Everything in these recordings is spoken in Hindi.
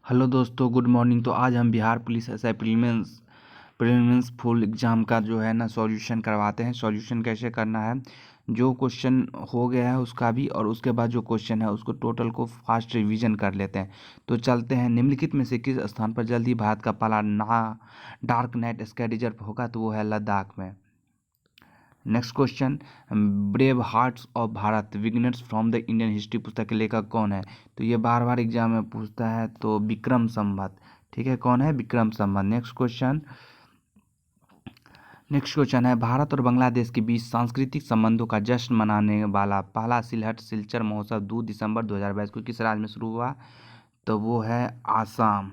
हेलो दोस्तों, गुड मॉर्निंग। तो आज हम Bihar police SI prelims full exam का जो है ना सॉल्यूशन करवाते हैं। सॉल्यूशन कैसे करना है, जो क्वेश्चन हो गया है उसका भी, और उसके बाद जो क्वेश्चन है उसको टोटल को फास्ट रिवीजन कर लेते हैं। तो चलते हैं। निम्नलिखित में से किस स्थान पर जल्द ही भारत का पहला डार्क नाइट स्काई रिजर्व होगा? तो वो है लद्दाख में। Next question, brave hearts of Bharat vignettes from the Indian history पुस्तक के लेखक कौन है? तो ये बार बार एग्जाम में पूछता है, तो विक्रम संवत। ठीक है, कौन है? विक्रम संवत। नेक्स्ट क्वेश्चन है, भारत और बांग्लादेश के बीच सांस्कृतिक संबंधों का जश्न मनाने वाला पहला सिलहट सिलचर महोत्सव 2 दिसंबर 2022 को किस राज्य में शुरू हुआ? तो वो है आसाम।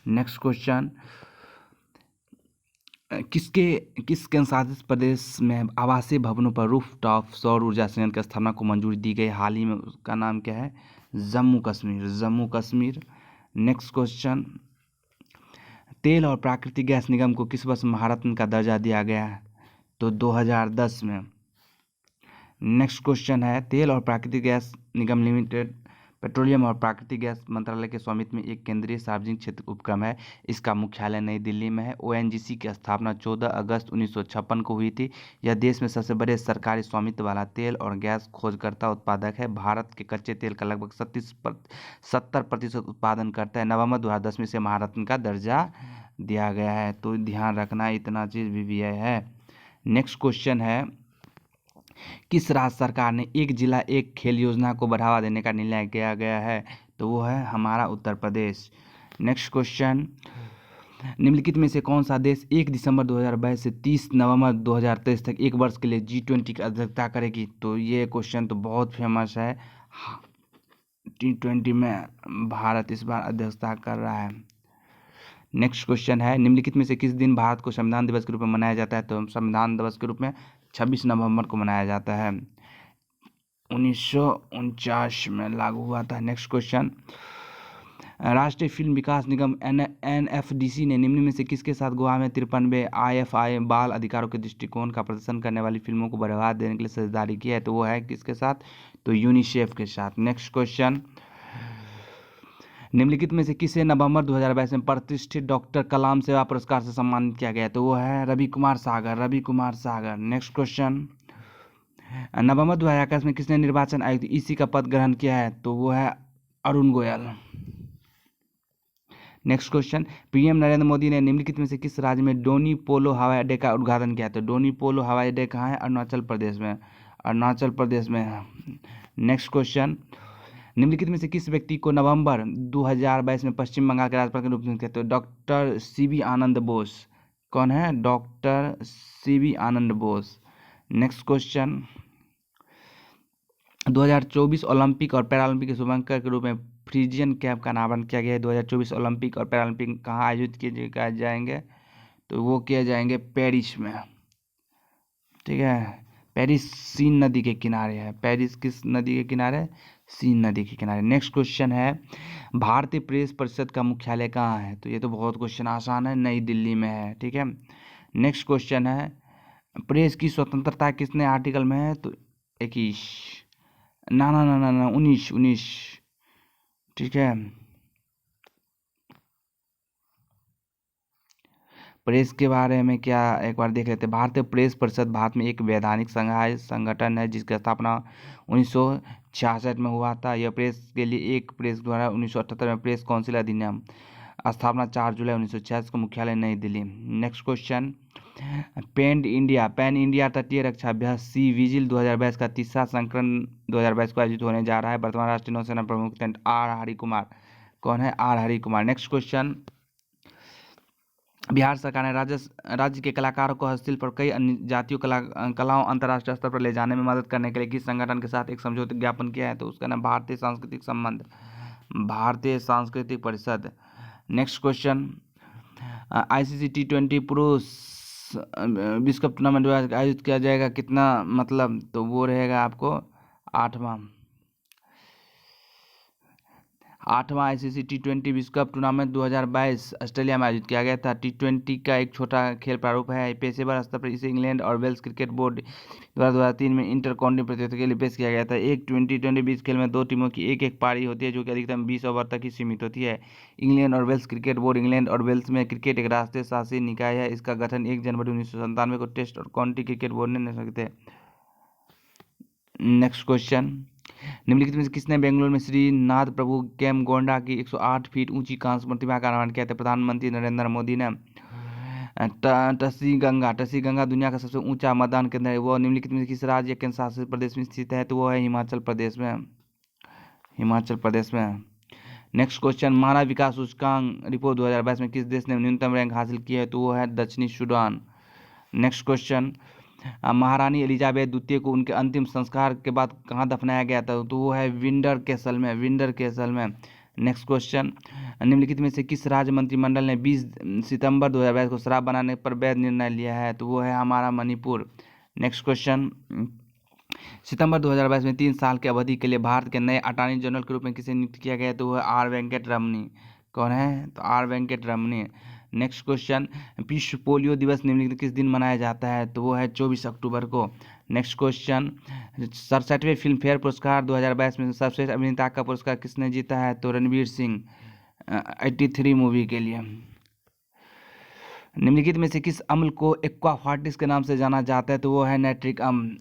नेक्स्ट क्वेश्चन, किस केंद्रशासित प्रदेश में आवासीय भवनों पर रूफटॉप सौर ऊर्जा संयंत्र की स्थापना को मंजूरी दी गई हाल ही में? उसका नाम क्या है? जम्मू कश्मीर। नेक्स्ट क्वेश्चन, तेल और प्राकृतिक गैस निगम को किस वर्ष महारत्न का दर्जा दिया गया है? तो 2010 में। नेक्स्ट क्वेश्चन है, तेल और प्राकृतिक गैस निगम लिमिटेड पेट्रोलियम और प्राकृतिक गैस मंत्रालय के स्वामित्व में एक केंद्रीय सार्वजनिक क्षेत्र उपक्रम है। इसका मुख्यालय नई दिल्ली में है। ओएनजीसी की स्थापना 14 अगस्त 1956 को हुई थी। यह देश में सबसे बड़े सरकारी स्वामित्व वाला तेल और गैस खोजकर्ता उत्पादक है। भारत के कच्चे तेल का लगभग 70% उत्पादन करता है। नवंबर 2010 में से महारत्न का दर्जा दिया गया है। तो ध्यान रखना, इतना चीज़ भी है। नेक्स्ट क्वेश्चन है, किस राज्य सरकार ने एक जिला एक खेल योजना को बढ़ावा देने का निर्णय किया गया है? तो वो है हमारा उत्तर प्रदेश। नेक्स्ट क्वेश्चन, निम्नलिखित में से कौन सा देश 1 दिसंबर 2022 से 30 नवंबर 2023 तक एक वर्ष के लिए G20 की अध्यक्षता करेगी? तो ये क्वेश्चन तो बहुत फेमस है। G20 में भारत इस बार अध्यक्षता कर रहा है। नेक्स्ट क्वेश्चन है, निम्नलिखित में से किस दिन भारत को संविधान दिवस के रूप में मनाया जाता है? तो संविधान दिवस के रूप में 26 नवंबर को मनाया जाता है। 1949 में लागू हुआ था। नेक्स्ट क्वेश्चन, राष्ट्रीय फिल्म विकास निगम NFDC ने निम्न में से किसके साथ गोवा में 53वें IFI बाल अधिकारों के दृष्टिकोण का प्रदर्शन करने वाली फिल्मों को बढ़ावा देने के लिए साझेदारी की है? तो वो है किसके साथ? तो यूनिसेफ के साथ। नेक्स्ट क्वेश्चन, निम्नलिखित में से किसे नवंबर 2022 में प्रतिष्ठित डॉक्टर कलाम सेवा पुरस्कार से सम्मानित किया गया? तो वो है रवि कुमार सागर। नेक्स्ट क्वेश्चन, नवंबर 2021 में किसने निर्वाचन आयुक्त EC का पद ग्रहण किया है? तो वो है Arun Goyal. Next question, PM Narendra Modi ने निम्नलिखित में से किस राज्य में डोनी पोलो हवाई अड्डे का उद्घाटन किया? तो डोनी पोलो हवाई अड्डे कहाँ है? अरुणाचल प्रदेश में है। नेक्स्ट क्वेश्चन, निम्नलिखित में से किस व्यक्ति को नवंबर 2022 में पश्चिम बंगाल के राज्यपाल के रूप में नियुक्त किया? तो डॉक्टर CB आनंद बोस। कौन है? डॉक्टर CB आनंद बोस। नेक्स्ट क्वेश्चन, 2024 ओलंपिक और पैरालंपिक के शुभारंभकर के रूप में फ्रीजियन कैप का नामकरण किया गया है। 2024 ओलंपिक और पैरालंपिक कहाँ आयोजित किए जाएंगे? तो वो किए जाएंगे पेरिस में। ठीक है, पेरिस सीन नदी के किनारे है। पेरिस किस नदी के किनारे? सीन नदी के किनारे। नेक्स्ट क्वेश्चन है, भारतीय प्रेस परिषद का मुख्यालय कहाँ है? तो ये तो बहुत क्वेश्चन आसान है, नई दिल्ली में है। ठीक है। नेक्स्ट क्वेश्चन है, प्रेस की स्वतंत्रता किसने आर्टिकल में है? तो 21 ना 19। ठीक है, प्रेस के बारे में क्या एक बार देख लेते हैं। भारतीय प्रेस परिषद भारत में एक वैधानिक संगठन है जिसकी स्थापना 1966 में हुआ था। यह प्रेस के लिए एक प्रेस द्वारा 1978 में प्रेस काउंसिल अधिनियम स्थापना 4 जुलाई 1986 को, मुख्यालय नई Delhi. Next question, pan India तटीय रक्षा अभ्यास सी विजिल 2022 का तीसरा संस्करण 2022 को आयोजित होने जा रहा है। वर्तमान राष्ट्रीय नौसेना प्रमुख लेफ्टिनेंट R हरि कुमार। कौन है? R Hari Kumar. Next question, Bihar सरकार ने राज्य के कलाकारों को हस्तशिल्प और कई अन्य जातीय कलाओं अंतर्राष्ट्रीय स्तर पर ले जाने में मदद करने के लिए किस संगठन के साथ एक समझौता ज्ञापन किया है? तो उसका नाम भारतीय सांस्कृतिक परिषद। नेक्स्ट क्वेश्चन, ICC T20 पुरुष विश्व कप टूर्नामेंट आयोजित किया जाएगा कितना, मतलब? तो वो रहेगा आपको 8वां। 8वां आईसीसी T20 विश्व कप टूर्नामेंट 2022 ऑस्ट्रेलिया में आयोजित किया गया था। T20 का एक छोटा खेल प्रारूप है। पेशेवर स्तर पर इसे इंग्लैंड और वेल्स क्रिकेट बोर्ड द्वारा 2003 में इंटर काउंटी प्रतियोगिता के लिए पेश किया गया था। एक T20 खेल में 2 टीमों की एक पारी होती है जो कि अधिकतम 20 ओवर तक ही सीमित होती है। इंग्लैंड और वेल्स क्रिकेट बोर्ड इंग्लैंड और वेल्स में क्रिकेट एक राष्ट्रीय शासी निकाय है। इसका गठन 1 जनवरी 1997 को टेस्ट और काउंटी क्रिकेट बोर्ड ने किया। नेक्स्ट क्वेश्चन, निम्नलिखित में से किसने बेंगलुरु में श्री नाथ प्रभु केम्गोंडा की 108 फीट ऊंची कांस्य प्रतिमा का निर्माण किया था? प्रधानमंत्री नरेंद्र मोदी ने। टसी गंगा दुनिया का सबसे ऊंचा मतदान केंद्र है। वो निम्नलिखित में से किस राज्य या केंद्र शासित प्रदेश में स्थित है? तो वो है हिमाचल प्रदेश में। नेक्स्ट क्वेश्चन, मानव विकास सूचकांक रिपोर्ट 2022 में किस देश ने न्यूनतम रैंक हासिल की है? तो वो है दक्षिणी सूडान। नेक्स्ट क्वेश्चन, महारानी एलिजाबेथ द्वितीय को उनके अंतिम संस्कार के बाद कहाँ दफनाया गया था? तो वो है विंडर कैसल में। नेक्स्ट क्वेश्चन, निम्नलिखित में से किस राज्य मंत्रिमंडल ने 20 सितंबर 2022 को शराब बनाने पर वैध निर्णय लिया है? तो वो है हमारा मणिपुर। नेक्स्ट क्वेश्चन, सितंबर 2022 में 3 साल की अवधि के लिए भारत के नए अटॉर्नी जनरल के रूप में किसे नियुक्त किया गया? तो वो है आर वेंकट रमनी। कौन है? तो R Venkat Ramani. Next question, विश्व पोलियो दिवस निम्नलिखित किस दिन मनाया जाता है? तो वो है 24 अक्टूबर को। नेक्स्ट क्वेश्चन, 67वें फिल्म फेयर पुरस्कार 2022 में सर्वश्रेष्ठ अभिनेता का पुरस्कार किसने जीता है? तो रणवीर सिंह 83 मूवी के लिए। निम्नलिखित में से किस अम्ल को एक्वाफार्टिस के नाम से जाना जाता है? तो वो है नाइट्रिक अम्ल।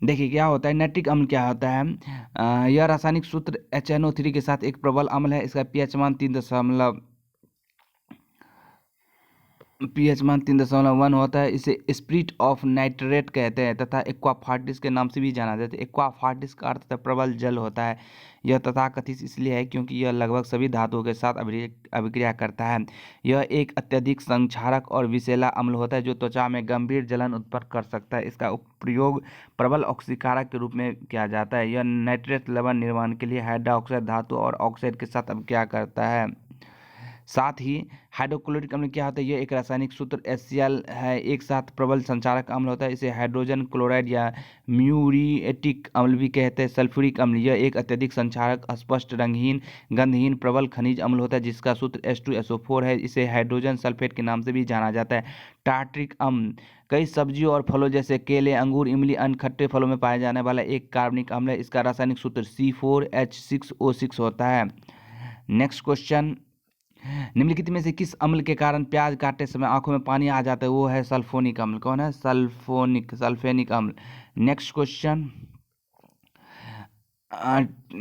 देखिए क्या होता है नाइट्रिक अम्ल, क्या होता है यह रासायनिक सूत्र HNO3 के साथ एक प्रबल अम्ल है। इसका pH मान 3.1 होता है। इसे स्पिरिट ऑफ नाइट्रेट कहते हैं तथा एक्वाफार्टिस के नाम से भी जाना जाता है। एक्वाफार्टिस का अर्थ प्रबल जल होता है। यह तथाकथित इसलिए है क्योंकि यह लगभग सभी धातुओं के साथ अभिक्रिया करता है। यह एक अत्यधिक संक्षारक और विषैला अम्ल होता है जो त्वचा में गंभीर जलन उत्पन्न कर सकता है। इसका प्रयोग प्रबल ऑक्सीकारक के रूप में किया जाता है। यह नाइट्रेट लवण निर्माण के लिए हाइड्रोक्साइड धातु और ऑक्साइड के साथ अभिक्रिया करता है। साथ ही हाइड्रोक्लोरिक अम्ल क्या होता है? यह एक रासायनिक सूत्र HCl है, एक साथ प्रबल संचारक अम्ल होता है। इसे हाइड्रोजन क्लोराइड या म्यूरिएटिक अम्ल भी कहते हैं। सल्फ्यूरिक अम्ल, यह एक अत्यधिक संचारक, अस्पष्ट, रंगहीन, गंधहीन, प्रबल खनिज अम्ल होता है जिसका सूत्र H2SO4 है। इसे हाइड्रोजन सल्फेट के नाम से भी जाना जाता है। टार्ट्रिक अम्ल कई सब्जियों और फलों जैसे केले, अंगूर, इमली, अन्य खट्टे फलों में पाया जाने वाला एक कार्बनिक अम्ल है। इसका रासायनिक सूत्र C4H6O6 होता है। नेक्स्ट क्वेश्चन, निम्नलिखित में से किस अम्ल के कारण प्याज काटते समय आंखों में पानी आ जाता है? वो है सल्फोनिक अम्ल। कौन है? सल्फेनिक अम्ल। नेक्स्ट क्वेश्चन,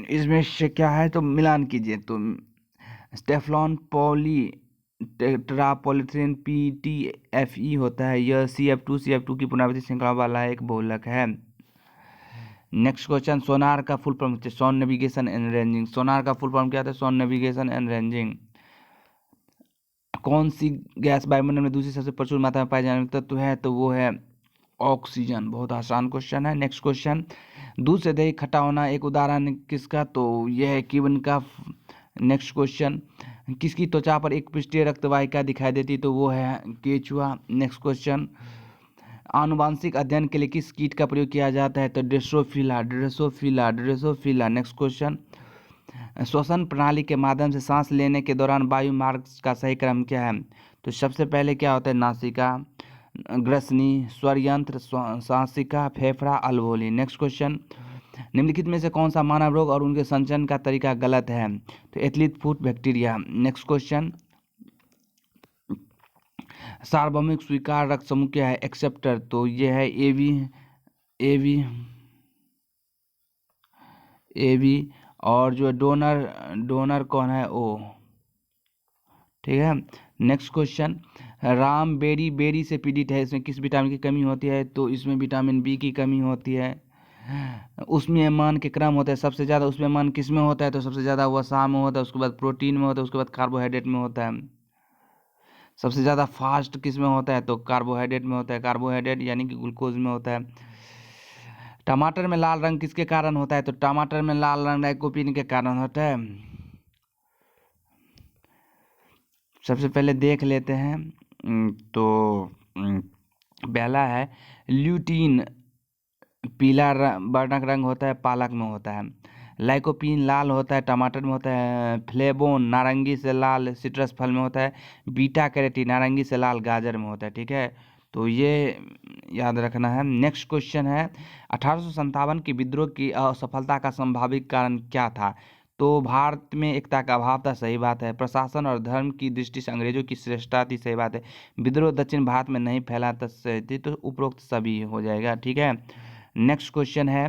इसमें से क्या है तो मिलान कीजिए। तो स्टेफ्लॉन पॉली टेट्रापॉलीथेन PTFE होता है। यह CF2 की पुनरावृत्ति श्रृंखला वाला एक बहुलक है। नेक्स्ट क्वेश्चन, सोनार का full form sound navigation and ranging. Sonar का फुल फॉर्म क्या होता है? Sound navigation and ranging. कौन सी गैस वायुमंडल में दूसरी सबसे प्रचुर मात्रा में पाए जाने वाला तत्व है? तो वो है ऑक्सीजन। बहुत आसान क्वेश्चन है। नेक्स्ट क्वेश्चन, दूध से दही खट्टा होना एक उदाहरण किसका? तो यह है कीवन का। नेक्स्ट क्वेश्चन, किसकी त्वचा पर एक पृष्ठीय रक्तवाहिका दिखाई देती? तो वो है केचुआ। नेक्स्ट क्वेश्चन, आनुवांशिक अध्ययन के लिए किस कीट का प्रयोग किया जाता है? तो ड्रोसोफिला। नेक्स्ट क्वेश्चन, श्वसन प्रणाली के माध्यम से सांस लेने के दौरान वायु मार्ग का सही क्रम क्या है? तो सबसे पहले क्या होता है? नासिका, ग्रसनी, स्वरयंत्र, सांसिका, फेफड़ा, अलवोली। नेक्स्ट क्वेश्चन, निम्नलिखित में से कौन सा मानव रोग और उनके संचरण का तरीका गलत है? तो athlete foot bacteria. Next question, सार्वभौमिक स्वीकार रक्त समूह क्या है? एक्सेप्टर। तो ये है एवी और जो डोनर कौन है? ओ। ठीक है। नेक्स्ट क्वेश्चन, राम बेरी से पीड़ित है, इसमें किस विटामिन की कमी होती है? तो इसमें विटामिन B की कमी होती है। उसमें मान के क्रम होता है, सबसे ज़्यादा उसमें मान किस में होता है? तो सबसे ज़्यादा वसा में होता है, उसके बाद प्रोटीन में होता है, उसके बाद कार्बोहाइड्रेट में होता है। सबसे ज़्यादा फास्ट किस में होता है? तो कार्बोहाइड्रेट में होता है। कार्बोहाइड्रेट यानी कि ग्लूकोज में होता है। टमाटर में लाल रंग किसके कारण होता है? तो टमाटर में लाल रंग लाइकोपीन के कारण होता है। सबसे पहले देख लेते हैं। तो पहला है ल्यूटीन, पीला वर्णक रंग होता है, पालक में होता है। लाइकोपीन लाल होता है टमाटर में होता है, फ्लेवोन नारंगी से लाल सिट्रस फल में होता है, बीटा कैरोटीन नारंगी से लाल गाजर में होता है। ठीक है, तो ये याद रखना है। नेक्स्ट क्वेश्चन है 1857 के विद्रोह की असफलता का संभावित कारण क्या था? तो भारत में एकता का अभाव था, सही बात है। प्रशासन और धर्म की दृष्टि से अंग्रेजों की श्रेष्ठता थी, सही बात है। विद्रोह दक्षिण भारत में नहीं फैला था, सही थी। तो उपरोक्त सभी हो जाएगा। ठीक है, नेक्स्ट क्वेश्चन है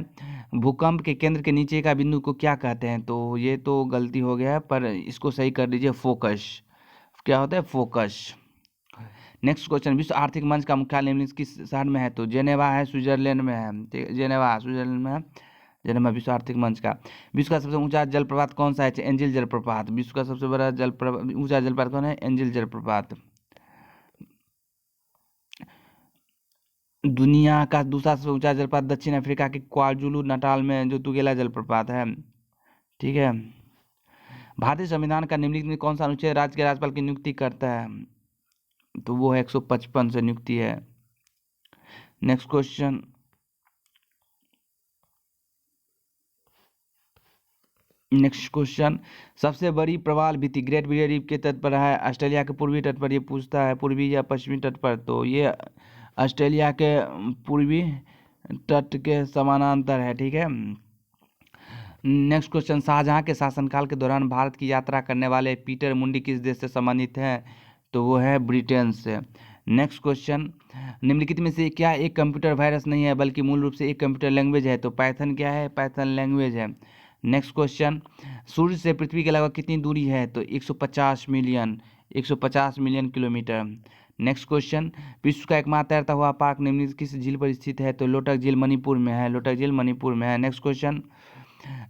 भूकंप के केंद्र के नीचे का बिंदु को क्या कहते हैं? तो ये तो गलती हो गया है, पर इसको सही कर दीजिए, फोकस। क्या होता है? फोकस। नेक्स्ट क्वेश्चन विश्व आर्थिक मंच का मुख्यालय निम्नलिखित किस शहर में है? तो जेनेवा है, स्विट्जरलैंड में है। ठीक है, जेनेवा स्विट्जरलैंड में है। जेनेवा विश्व आर्थिक मंच का। विश्व का सबसे ऊंचा जलप्रपात कौन सा है? एंजिल जलप्रपात। विश्व का सबसे बड़ा ऊंचा जलप्रपात कौन है? एंजिल जलप्रपात। दुनिया का दूसरा सबसे ऊंचा जलप्रपात दक्षिण अफ्रीका के क्वाजुलू नटाल में जो तुगेला जलप्रपात है। ठीक है, भारतीय संविधान का निम्नलिखित में कौन सा अनुच्छेद राज्य के राज्यपाल की नियुक्ति करता है? तो वो है 155 से नियुक्ति है। नेक्स्ट क्वेश्चन सबसे बड़ी प्रवाल भित्ति ग्रेट बैरियर रीफ के तट पर है, ऑस्ट्रेलिया के पूर्वी तट पर। ये पूछता है पूर्वी या पश्चिमी तट पर, तो ये ऑस्ट्रेलिया के पूर्वी तट के समानांतर है। ठीक है, नेक्स्ट क्वेश्चन शाहजहां के शासनकाल के दौरान भारत की यात्रा करने वाले पीटर मुंडी किस देश से संबंधित हैं? तो वो है ब्रिटेन से। नेक्स्ट क्वेश्चन निम्नलिखित में से क्या एक कंप्यूटर वायरस नहीं है बल्कि मूल रूप से एक कंप्यूटर लैंग्वेज है? तो पाइथन क्या है? पाइथन लैंग्वेज है। नेक्स्ट क्वेश्चन सूर्य से पृथ्वी के लगभग कितनी दूरी है? तो 150 मिलियन किलोमीटर। नेक्स्ट क्वेश्चन विश्व का एकमात्र तैरता हुआ पार्क निम्नलिखित किस झील पर स्थित है? तो लोटक झील मणिपुर में है। लोटक झील मणिपुर में है। नेक्स्ट क्वेश्चन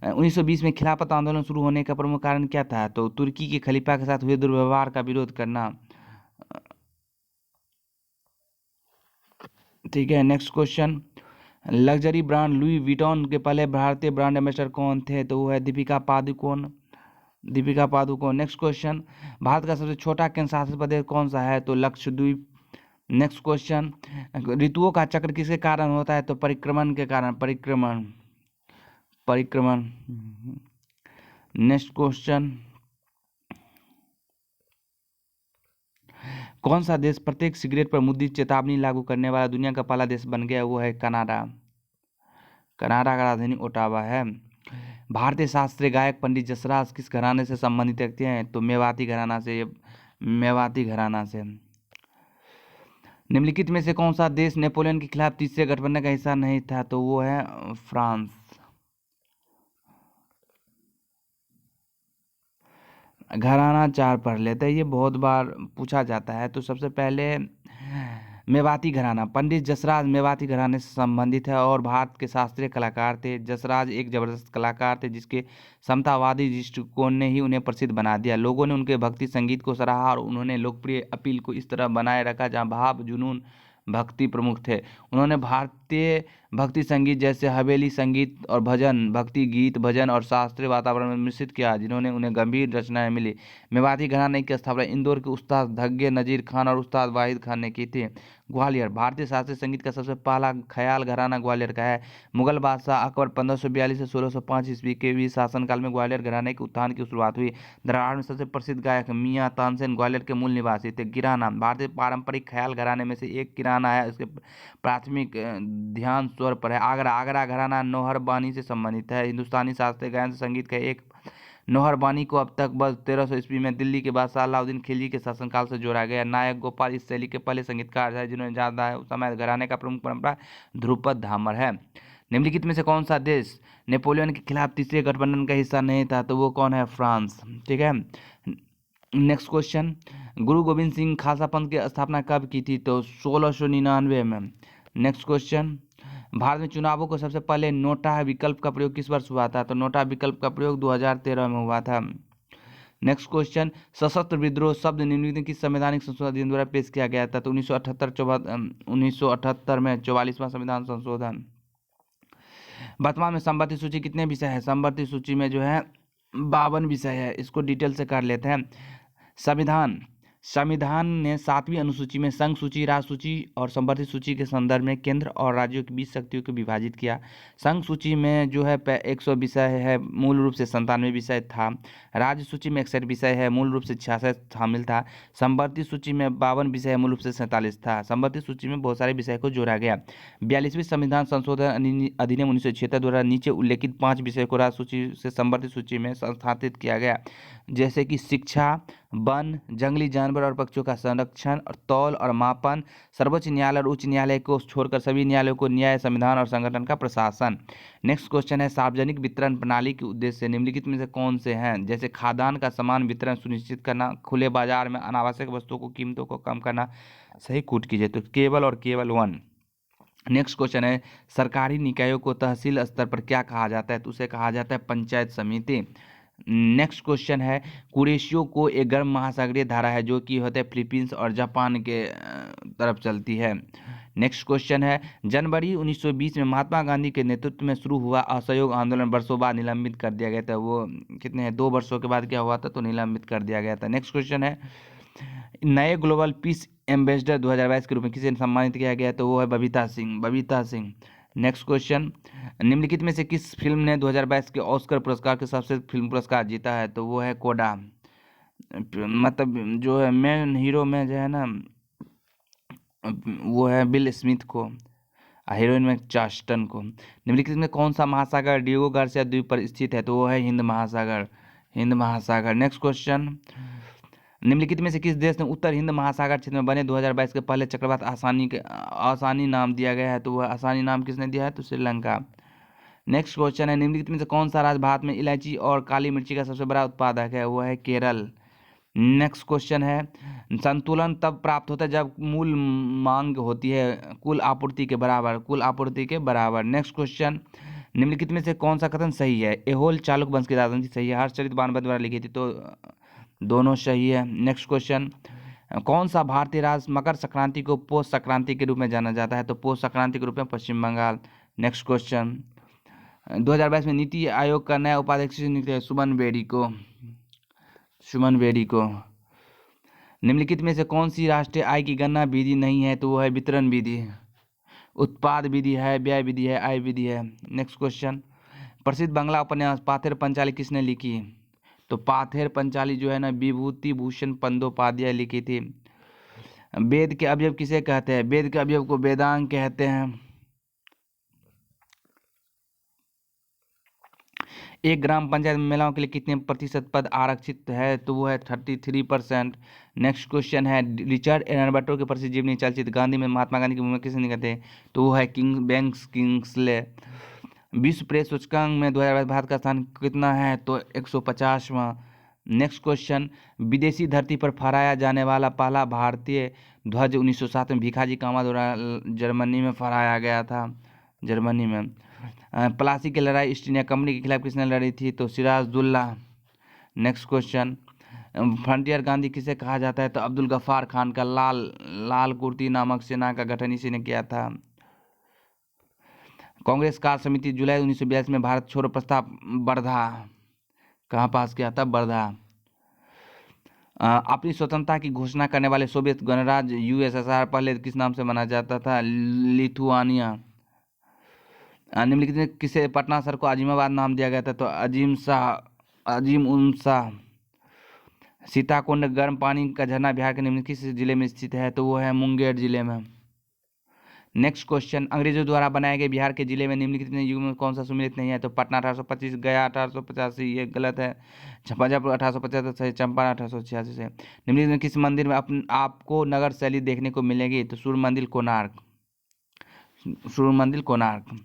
1920 में खिलाफत आंदोलन शुरू होने का प्रमुख कारण क्या था? तो तुर्की के खलीफा के साथ हुए दुर्व्यवहार का विरोध करना। ठीक है, next question luxury brand Louis Vuitton के पहले भारतीय ब्रांड एम्बेसडर कौन थे? तो वो है दीपिका पादुकोण। नेक्स्ट क्वेश्चन भारत का सबसे छोटा केंद्र शासित प्रदेश कौन सा है? तो लक्षद्वीप। नेक्स्ट क्वेश्चन ऋतुओं का चक्र किसके कारण होता है? तो परिक्रमण के कारण। परिक्रमण। नेक्स्ट क्वेश्चन कौन सा देश प्रत्येक सिगरेट पर मुद्रित चेतावनी लागू करने वाला दुनिया का पहला देश बन गया? वो है कनाडा। कनाडा का राजधानी ओटावा है। भारतीय शास्त्रीय गायक पंडित जसराज किस घराने से संबंधित रखते हैं? तो मेवाती घराना से। निम्नलिखित में से कौन सा देश नेपोलियन के खिलाफ तीसरे गठबंधन का हिस्सा नहीं था? तो वो है फ्रांस। घराना 4 पढ़ लेते हैं, ये बहुत बार पूछा जाता है। तो सबसे पहले मेवाती घराना, पंडित जसराज मेवाती घराने से संबंधित है और भारत के शास्त्रीय कलाकार थे। जसराज एक जबरदस्त कलाकार थे जिसके समतावादी दृष्टिकोण ने ही उन्हें प्रसिद्ध बना दिया। लोगों ने उनके भक्ति संगीत को सराहा और उन्होंने लोकप्रिय अपील को इस तरह बनाए रखा जहां भाव जुनून भक्ति प्रमुख थे। उन्होंने भारतीय भक्ति संगीत जैसे हवेली संगीत और भजन भक्ति गीत भजन और शास्त्रीय वातावरण में मिश्रित किया जिन्होंने उन्हें गंभीर रचनाएं मिली। मेवाती घराने की स्थापना इंदौर के उस्ताद धग्गे नजीर खान और उस्ताद वाहिद खान ने की थी। ग्वालियर भारतीय शास्त्रीय संगीत का सबसे पहला ख्याल घराना ग्वालियर का है। मुगल बादशाह अकबर 1542 से 1605 ईस्वी के बीच शासनकाल में ग्वालियर घराने के उत्थान की शुरुआत हुई। दरबार में सबसे प्रसिद्ध गायक मियां तानसेन ग्वालियर के मूल निवासी थे। किराना भारतीय पारंपरिक ख्याल घराने में से एक किराना है। इसके प्राथमिक ध्यान स्वर पर है। आगरा घराना नौहर बानी से संबंधित है। हिंदुस्तानी शास्त्रीय गायन संगीत का एक नौहर बानी को अब तक बस 1300 ईस्वी में दिल्ली के बादशाह अलाउद्दीन खिलजी के शासनकाल से जोड़ा गया। नायक गोपाल इस शैली के पहले संगीतकार है जिन्होंने ज्यादा समय घराने का प्रमुख परंपरा ध्रुपद धामर है। निम्नलिखित में से कौन सा देश नेपोलियन के खिलाफ तीसरे गठबंधन का हिस्सा नहीं था? तो वो कौन है? फ्रांस। ठीक है, नेक्स्ट क्वेश्चन गुरु गोविंद सिंह खालसा पंथ की स्थापना कब की थी? तो 1699 में। नेक्स्ट क्वेश्चन भारत में चुनावों को सबसे पहले नोटा विकल्प का प्रयोग किस वर्ष हुआ था? तो नोटा विकल्प का प्रयोग 2013 में हुआ था। नेक्स्ट क्वेश्चन सशस्त्र विद्रोह शब्द निम्नलिखित किस संवैधानिक संशोधन अधिनियम द्वारा पेश किया गया था? तो 1978 में 44वां संविधान संशोधन। वर्तमान में संबंधित सूची कितने विषय है? संबंधित सूची में जो है 52 विषय है। इसको डिटेल से कर लेते हैं। संविधान संविधान ने 7वीं अनुसूची में संघ सूची, राज्य सूची और संवर्धित सूची के संदर्भ में केंद्र और राज्यों के बीच शक्तियों को विभाजित किया। संघ सूची में जो है 100 विषय है, मूल रूप से 97 विषय था। राज्य सूची में 61 विषय है, मूल रूप से 66 शामिल था। संवर्धित सूची में 52 विषय है, मूल रूप से 47 था। संवर्धित सूची में बहुत सारे विषय को जोड़ा गया। 42वीं संविधान संशोधन अधिनियम 1976 द्वारा नीचे उल्लेखित 5 विषय को राज्य सूची से संवर्धित सूची में स्थानांतरित किया गया, जैसे कि शिक्षा, वन, जंगली जानवर और पक्षियों का संरक्षण और तौल और मापन। सर्वोच्च न्यायालय और उच्च न्यायालय को छोड़कर सभी न्यायालयों को न्याय, संविधान और संगठन का प्रशासन। नेक्स्ट क्वेश्चन है, सार्वजनिक वितरण प्रणाली के उद्देश्य निम्नलिखित में से कौन से हैं? जैसे खाद्यान्न का समान वितरण सुनिश्चित करना, खुले बाजार में अनावश्यक वस्तुओं को कीमतों को कम करना। सही कूट कीजिए तो केवल और केवल 1। नेक्स्ट क्वेश्चन है, सरकारी निकायों को तहसील स्तर पर क्या कहा जाता है? तो उसे कहा जाता है पंचायत समिति। नेक्स्ट क्वेश्चन है, कुरेशियो को एक गर्म महासागरीय धारा है जो कि होता है फिलीपींस और जापान के तरफ चलती है। नेक्स्ट क्वेश्चन है, जनवरी 1920 में महात्मा गांधी के नेतृत्व में शुरू हुआ असहयोग आंदोलन वर्षों बाद निलंबित कर दिया गया था। वो कितने 2 वर्षों के बाद क्या हुआ था? तो निलंबित कर दिया गया था। नेक्स्ट क्वेश्चन है, नए ग्लोबल पीस एम्बेसडर 2022 के रूप में किसे सम्मानित किया गया? तो वो है बबीता सिंह, बबीता सिंह। नेक्स्ट क्वेश्चन, निम्नलिखित में से किस फिल्म ने 2022 के ऑस्कर पुरस्कार के सबसे फिल्म पुरस्कार जीता है? तो वो है कोडा। मतलब जो है मेन हीरो में जो है ना वो है बिल स्मिथ को, हीरोइन में चास्टन को। निम्नलिखित में कौन सा महासागर डिएगो गार्सिया द्वीप पर स्थित है? तो वो है हिंद महासागर, हिंद महासागर। नेक्स्ट क्वेश्चन, निम्नलिखित में से किस देश ने उत्तर हिंद महासागर क्षेत्र में बने 2022 के पहले चक्रवात आसानी नाम दिया गया है? तो वह आसानी नाम किसने दिया है? तो श्रीलंका। नेक्स्ट क्वेश्चन है, निम्नलिखित में से कौन सा राज्य भारत में इलायची और काली मिर्ची का सबसे बड़ा उत्पादक है? वो है केरल। नेक्स्ट क्वेश्चन है, संतुलन तब प्राप्त होता है जब मूल मांग होती है कुल आपूर्ति के बराबर, कुल आपूर्ति के बराबर। नेक्स्ट क्वेश्चन, निम्नलिखित में से कौन सा कथन सही है? एहोल चालुक्य वंश की राजधानी सही है, हर्षचरित बाणभट्ट द्वारा लिखी थी, तो दोनों सही है। नेक्स्ट क्वेश्चन, कौन सा भारतीय राज्य मकर संक्रांति को पौष संक्रांति के रूप में जाना जाता है? तो पौष संक्रांति के रूप में पश्चिम बंगाल। नेक्स्ट क्वेश्चन, 2022 में नीति आयोग का नया उपाध्यक्ष नियुक्त है? सुमन बेरी को, सुमन बेरी को। निम्नलिखित में से कौन सी राष्ट्रीय आय की गणना विधि नहीं है? तो वो है वितरण विधि, उत्पाद विधि है, व्यय विधि है, आय विधि है। नेक्स्ट क्वेश्चन, प्रसिद्ध बांग्ला उपन्यास पाथेर पंचाली किसने लिखी? तो पाथेर पंचाली जो है ना विभूति भूषण बंदोपाध्याय लिखी थी। वेद के अवयव किसे कहते हैं? वेद के अवयव को वेदांग कहते हैं। एक ग्राम पंचायत में महिलाओं के लिए कितने प्रतिशत पद आरक्षित है? तो वो है 33%। नेक्स्ट क्वेश्चन है, रिचर्ड एर्नबर्टो के प्रसिद्ध जीवनी चलचित्र गांधी में महात्मा गांधी की भूमिका किसने निभाते हैं? तो वो है बैंक्स किंग्सले। विश्व प्रेस सूचकांक में 2022 भारत का स्थान कितना है? तो 150वां। नेक्स्ट क्वेश्चन, विदेशी धरती पर फहराया जाने वाला पहला भारतीय ध्वज 1907 में भिखाजी कामा द्वारा जर्मनी में फहराया गया था, जर्मनी में। प्लासी की लड़ाई ईस्ट इंडिया कंपनी के खिलाफ किसने लड़ी थी? तो Sirajuddaula. Next question, frontier Gandhi किसे कहा जाता है? तो अब्दुल गफ्फार खान का लाल कुर्ती नामक सेना का गठन इसी ने किया था। कांग्रेस कार्य समिति जुलाई 1942 में भारत छोड़ो प्रस्ताव वर्धा कहाँ पास किया था? वर्धा। अपनी स्वतंत्रता की घोषणा करने वाले सोवियत गणराज्य यूएसएसआर पहले किस नाम से माना जाता था? लिथुआनिया। निम्नलिखित में किसे पटना शहर को अजीमाबाद नाम दिया गया था? तो अजीम उन शाह। सीताकुंड गर्म पानी का झरना बिहार के निम्नलिखित किस जिले में स्थित है? तो वो है मुंगेर जिले में। नेक्स्ट क्वेश्चन, अंग्रेजों द्वारा बनाए गए बिहार के जिले में निम्नलिखित युग में कौन सा सुमिलित नहीं है? तो पटना 1825, गया 1885, ये गलत है। मुजफ्फरपुर 1875 सही, चंपारण 1886 से। निम्नलिखित में किस मंदिर में आपको नगर शैली देखने को मिलेगी? तो सूर्य मंदिर कोणार्क, सूर्य मंदिर कोणार्क।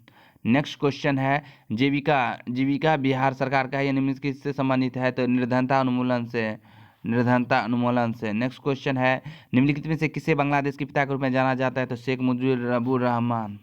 नेक्स्ट क्वेश्चन है, जीविका बिहार सरकार का है, या निम्नलिखित किससे संबंधित है? तो निर्धनता उन्मूलन से, निर्धनता उन्मूलन से। नेक्स्ट क्वेश्चन है, निम्नलिखित में से किसे बांग्लादेश के पिता के रूप में जाना जाता है? तो शेख मुजीबुर रहमान।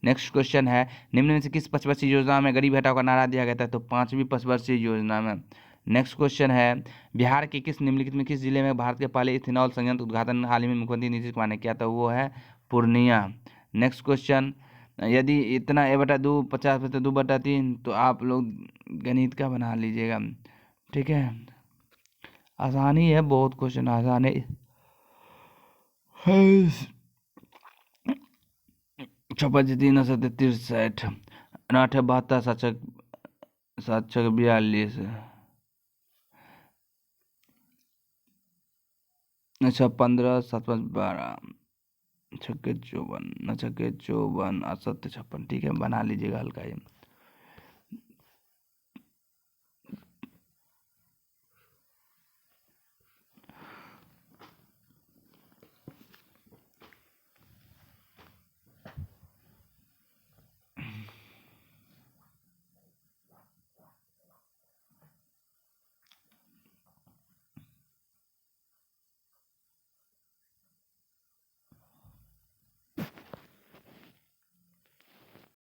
नेक्स्ट क्वेश्चन है, निम्न में से किस पंचवर्षीय योजना में गरीब हटाओ का नारा दिया गया था? तो 5वीं पंचवर्षीय योजना में। नेक्स्ट क्वेश्चन है, बिहार के किस निम्नलिखित में किस जिले में भारत के पहले इथेनॉल संयंत्र उद्घाटन हाल ही में मुख्यमंत्री नीतीश कुमार ने किया था? वो है पूर्णिया। नेक्स्ट क्वेश्चन, यदि इतना a/2 50 2/3 तो आप लोग गणित का बना लीजिएगा, ठीक है। आसानी है, बहुत क्वेश्चन आसान है। 56 3 63 68 72 7 42। अच्छा 15 7 5 12 छक्के 54 छक्के 54 असत्य 56। ठीक है, बना लीजिएगा हल्का ही।